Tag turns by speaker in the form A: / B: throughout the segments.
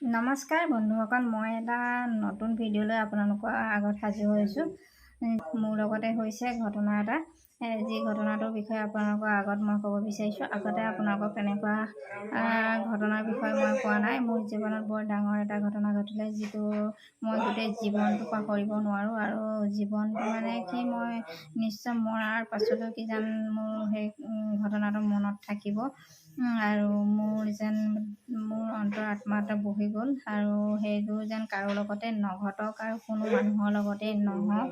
A: নমস্কাৰ বন্ধুসকল, মই এটা নতুন ভিডিঅ' লৈ আপোনালোকৰ আগত হাজিৰ হৈছোঁ। মোৰ লগতে হৈছে ঘটনা এটা, যি ঘটনাটোৰ বিষয়ে আপোনালোকৰ আগত মই ক'ব বিচাৰিছোঁ। আগতে আপোনালোকক তেনেকুৱা ঘটনাৰ বিষয়ে মই কোৱা নাই। মোৰ জীৱনত বৰ ডাঙৰ এটা ঘটনা ঘটিলে, যিটো মই গোটেই জীৱনটো পাহৰিব নোৱাৰোঁ। আৰু জীৱনটো মানে কি, মই নিশ্চয় মৰাৰ পাছতো কিজান মোৰ সেই ঘটনাটো মনত থাকিব। আৰু মোৰ অন্তৰ আত্মাতে বহি গ'ল। আৰু সেইটো যেন কাৰো লগতে নঘটক আৰু কোনো মানুহৰ লগতে নহওক।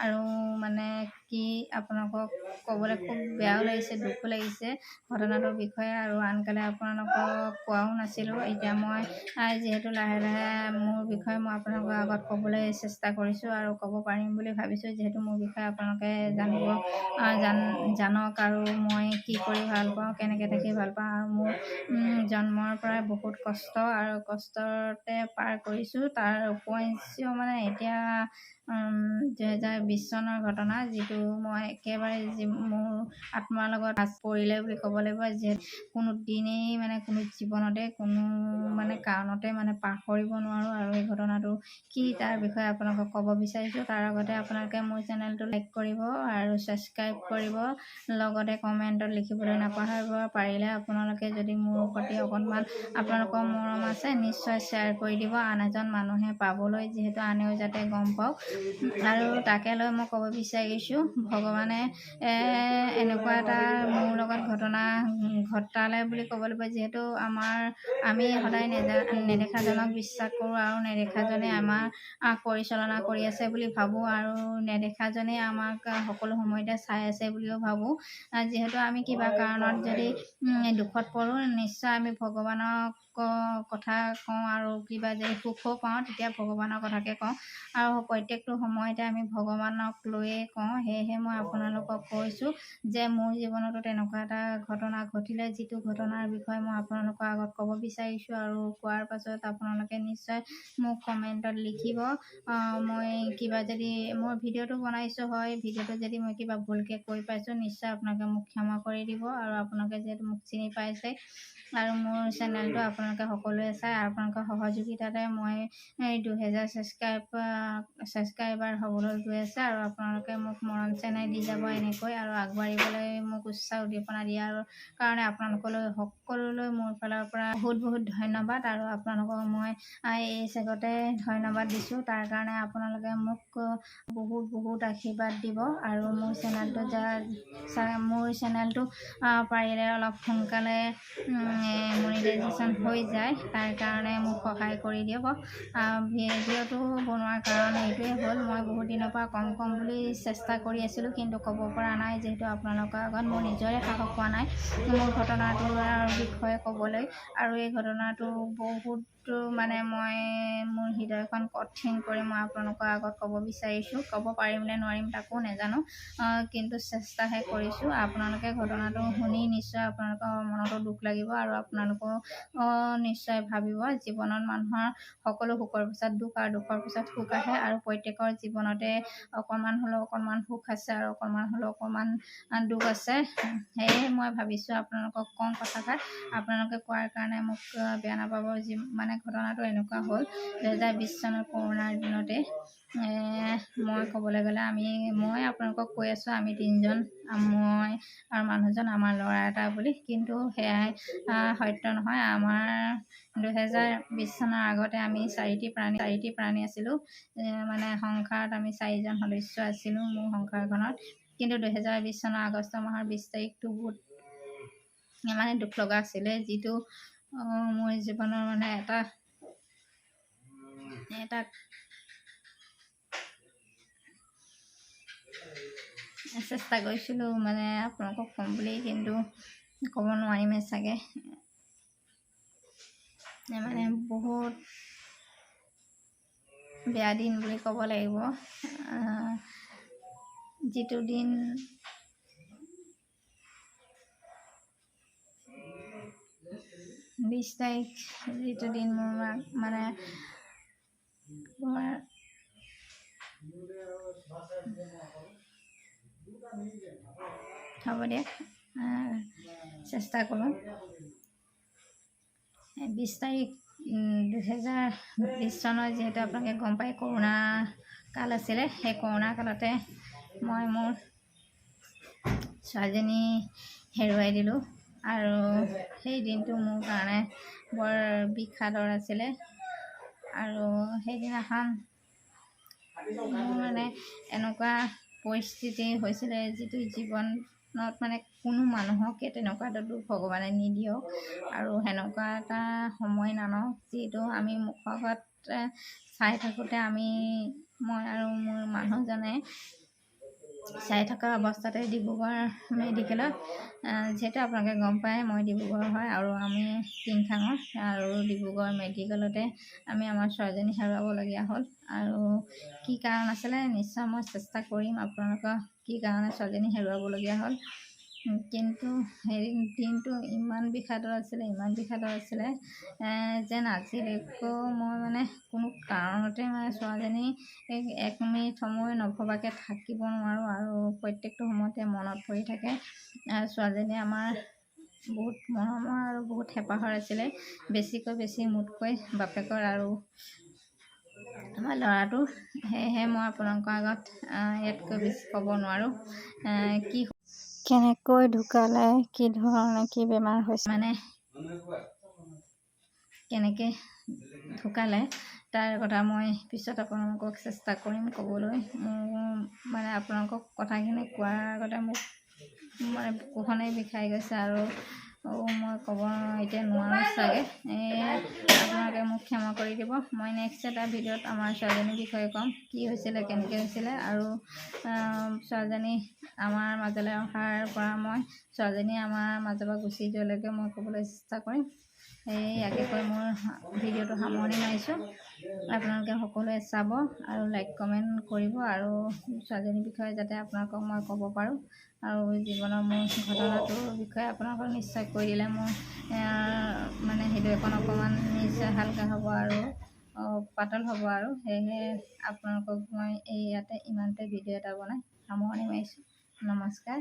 A: আৰু মানে কি, আপোনালোকক ক'বলৈ খুব বেয়াও লাগিছে, দুখো লাগিছে ঘটনাটোৰ বিষয়ে। আৰু আনকালে আপোনালোকক কোৱাও নাছিলোঁ। এতিয়া মই যিহেতু লাহে লাহে মোৰ বিষয়ে মই আপোনালোকৰ আগত ক'বলৈ চেষ্টা কৰিছোঁ আৰু ক'ব পাৰিম বুলি ভাবিছোঁ, যিহেতু মোৰ বিষয়ে আপোনালোকে জানক। আৰু মই কি কৰি ভাল পাওঁ, কেনেকৈ থাকি ভাল পাওঁ, আৰু মোৰ জন্মৰ পৰাই বহুত কষ্ট আৰু কষ্টতে পাৰ কৰিছোঁ। তাৰ উপৰিঞ্চিও মানে এতিয়া 2020 চনৰ ঘটনা, যিটো মই একেবাৰে মোৰ আত্মাৰ লগত আঁচ পৰিলে বুলি ক'ব লাগিব। যিহেতু কোনো দিনেই মানে কোনো জীৱনতে কোনো মানে কাৰণতে মানে পাহৰিব নোৱাৰোঁ। আৰু এই ঘটনাটো কি, তাৰ বিষয়ে আপোনালোকক ক'ব বিচাৰিছোঁ। তাৰ আগতে আপোনালোকে মোৰ চেনেলটো লাইক কৰিব আৰু ছাবস্ক্ৰাইব কৰিব, লগতে কমেণ্টত লিখিবলৈ নাপাহৰিব। পাৰিলে আপোনালোকে যদি মোৰ প্ৰতি অকণমান আপোনালোকৰ মৰম আছে, নিশ্চয় শ্বেয়াৰ কৰি দিব আন এজন মানুহে পাবলৈ, যিহেতু আনেও যাতে গম পাওক। আৰু তাকে লৈ মই ক'ব বিচাৰিছোঁ, ভগৱানে এনেকুৱা এটা মোৰ লগত ঘটনা ঘটালে বুলি ক'ব লাগিব। যিহেতু আমি সদায় নেদেখাজনক বিশ্বাস কৰোঁ, আৰু নেদেখাজনে আমাৰ পৰিচালনা কৰি আছে বুলি ভাবোঁ, আৰু নেদেখাজনে আমাক সকলো সময়তে চাই আছে বুলিও ভাবোঁ। যিহেতু আমি কিবা কাৰণত যদি দুখত পৰোঁ, নিশ্চয় আমি ভগৱানক কথা কওঁ, আৰু কিবা যদি সুখো পাওঁ তেতিয়া ভগৱানৰ কথাকে কওঁ। আৰু প্ৰত্যেকটো সময়তে আমি ভগৱানক লৈয়ে কওঁ। সেয়েহে মই আপোনালোকক কৈছোঁ যে মোৰ জীৱনতো তেনেকুৱা এটা ঘটনা ঘটিলে, যিটো ঘটনাৰ বিষয়ে মই আপোনালোকৰ আগত ক'ব বিচাৰিছোঁ। আৰু কোৱাৰ পাছত আপোনালোকে নিশ্চয় মোক কমেণ্টত লিখিব। মই কিবা যদি মোৰ ভিডিঅ'টো বনাইছোঁ, হয়, ভিডিঅ'টো যদি মই কিবা ভুলকৈ কৈ পাইছোঁ, নিশ্চয় আপোনালোকে মোক ক্ষমা কৰি দিব। আৰু আপোনালোকে যিহেতু মোক চিনি পাইছে, আৰু মোৰ চেনেলটো আপোনালোকে সকলোৱে চাই, আৰু আপোনালোকৰ সহযোগিতাতে মই 2000 ছাবস্ক্ৰাইবাৰ হ'বলৈ গৈ আছে। আৰু আপোনালোকে মোক মৰম চেনেহ দি যাব এনেকৈ, আৰু আগবাঢ়িবলৈ মোক উৎসাহ উদ্দীপনা দিয়াৰ কাৰণে আপোনালোকলৈ সকলোলৈ মোৰ ফালৰ পৰা বহুত বহুত ধন্যবাদ। আৰু আপোনালোকক মই এই চেগতে ধন্যবাদ দিছোঁ। তাৰ কাৰণে আপোনালোকে মোক বহুত বহুত আশীৰ্বাদ দিব। আৰু মোৰ চেনেলটো পাৰিলে অলপ সোনকালে মনিটাইজেশ্যন হৈ যায়, তাৰ কাৰণে মোক সহায় কৰি দিয়ক। ভিডিঅ'টো বনোৱাৰ কাৰণ এইটোৱে হ'ল, মই বহুত দিনৰ পৰা কম বুলি চেষ্টা কৰি আছিলোঁ, কিন্তু ক'ব পৰা নাই। যিহেতু আপোনালোকৰ আগত মোৰ নিজৰে সাহস পোৱা নাই মোৰ ঘটনাটোৰ বিষয়ে ক'বলৈ। আৰু এই ঘটনাটো বহুত মানে মই মোৰ হৃদয়খন কঠিন কৰি মই আপোনালোকৰ আগত ক'ব বিচাৰিছোঁ। ক'ব পাৰিম নে নোৱাৰিম তাকো নাজানো, কিন্তু চেষ্টাহে কৰিছোঁ। আপোনালোকে ঘটনাটো শুনি নিশ্চয় আপোনালোকৰ মনতো দুখ লাগিব, আৰু আপোনালোকেও নিশ্চয় ভাবিব, জীৱনত মানুহৰ সকলো সুখৰ পিছত দুখ, আৰু দুখৰ পিছত সুখ আহে। আৰু প্ৰত্যেকৰ জীৱনতে অকণমান সুখ আছে, আৰু অকণমান দুখ আছে। সেয়েহে মই ভাবিছোঁ আপোনালোকক কওঁ কথাষাৰ। আপোনালোকে কোৱাৰ কাৰণে মোক বেয়া নাপাব। মানে ঘটনাটো এনেকুৱা হ'ল, 2020 চনৰ কৰোণাৰ দিনতে মই ক'বলৈ গ'লে মই আপোনালোকক কৈ আছোঁ, আমি তিনিজন, মই আৰু মানুহজন, আমাৰ ল'ৰা এটা বুলি। কিন্তু সেয়াই সত্য নহয়। আমাৰ 2020 চনৰ আগতে আমি চাৰিটি প্ৰাণী আছিলোঁ। মানে সংসাৰত আমি 4জন সদস্য আছিলোঁ মোৰ সংসাৰখনত। কিন্তু 2020 চনৰ আগষ্ট মাহৰ 20 তাৰিখটো বহুত মানে দুখ লগা আছিলে, যিটো মোৰ জীৱনৰ মানে এটা চেষ্টা কৰিছিলোঁ মানে আপোনালোকক ক'ম বুলি, কিন্তু ক'ব নোৱাৰিমেই চাগে। মানে বহুত বেয়া দিন বুলি ক'ব লাগিব। যিটো দিন 20 তাৰিখ, যিটো দিন মোৰ মানে হ'ব দিয়া, চেষ্টা কৰোঁ। 20 তাৰিখ 2020 চনৰ যিহেতু আপোনালোকে গম পায় কৰোণা কাল আছিলে, সেই কৰোণা কালতে মই মোৰ ছোৱালীজনী হেৰুৱাই দিলোঁ। আৰু সেই দিনটো মোৰ কাৰণে বৰ বিষাদৰ আছিলে। আৰু সেইদিনাখন মোৰ মানে এনেকুৱা পৰিস্থিতি হৈছিলে যিটো জীৱনত মানে কোনো মানুহকে তেনেকুৱা এটা দুখ ভগৱানে নিদিয়ক আৰু সেনেকুৱা এটা সময় নানক যিটো আমি মুখৰ আগত চাই থাকোঁতে মই আৰু মোৰ মানুহজনে চাই থকা অৱস্থাতে ডিব্ৰুগড় মেডিকেলত, যিহেতু আপোনালোকে গম পায় মই ডিব্ৰুগড় হয় আৰু আমি টিংখাঙৰ, আৰু ডিব্ৰুগড় মেডিকেলতে আমি আমাৰ ছোৱালীজনী হেৰুৱাবলগীয়া হ'ল। আৰু কি কাৰণ আছিলে নিশ্চয় মই চেষ্টা কৰিম আপোনালোকৰ কি কাৰণে ছোৱালীজনী হেৰুৱাবলগীয়া হ'ল। কিন্তু হেৰি দিনটো ইমান বিষাদৰ আছিলে যেন আজিলৈকেও মই মানে কোনো কাৰণতে মানে ছোৱালীজনী এক মিনিট সময় নভবাকৈ থাকিব নোৱাৰোঁ আৰু প্ৰত্যেকটো সময়তে মনত পৰি থাকে। ছোৱালীজনী আমাৰ বহুত মৰমৰ আৰু বহুত হেঁপাহৰ আছিলে, বেছি মোতকৈ বাপেকৰ আৰু আমাৰ ল'ৰাটো। সেয়েহে মই আপোনালোকৰ আগত ইয়াতকৈ বেছি ক'ব নোৱাৰোঁ। কেনেকৈ ঢুকালে, কি ধৰণে কি বেমাৰ হৈছে, মানে কেনেকৈ ঢুকালে তাৰ কথা মই পিছত আপোনালোকক চেষ্টা কৰিম ক'বলৈ। মানে আপোনালোকক কথাখিনি কোৱাৰ আগতে মোক মানে বুকুখনেই বিষাই গৈছে আৰু মই ক'ব এতিয়া নোৱাৰোঁ চাগে। আপোনালোকে মোক ক্ষমা কৰি দিব। মই নেক্সট এটা ভিডিঅ'ত আমাৰ ছোৱালীজনীৰ বিষয়ে ক'ম, কি হৈছিলে, কেনেকৈ হৈছিলে, আৰু ছোৱালীজনী আমাৰ মাজলৈ অহাৰ পৰা মই ছোৱালীজনী আমাৰ মাজৰ পৰা গুচি যোৱালৈকে মই ক'বলৈ চেষ্টা কৰিম। ইয়াকে কৈ মোৰ ভিডিঅ'টো সামৰণি মাৰিছোঁ। আপোনালোকে সকলোৱে চাব আৰু লাইক কমেণ্ট কৰিব আৰু ছোৱালীজনীৰ বিষয়ে যাতে আপোনালোকক মই ক'ব পাৰোঁ আৰু জীৱনৰ মোৰ ঘটনাটোৰ বিষয়ে আপোনালোকক নিশ্চয় কৈ দিলে মোৰ মানে হৃদয়খন অকণমান নিশ্চয় হালকা হ'ব আৰু পাতল হ'ব। আৰু সেয়েহে আপোনালোকক মই ইয়াতে ইমানতে ভিডিঅ' এটা বনাই সামৰণি মাৰিছোঁ। নমস্কাৰ।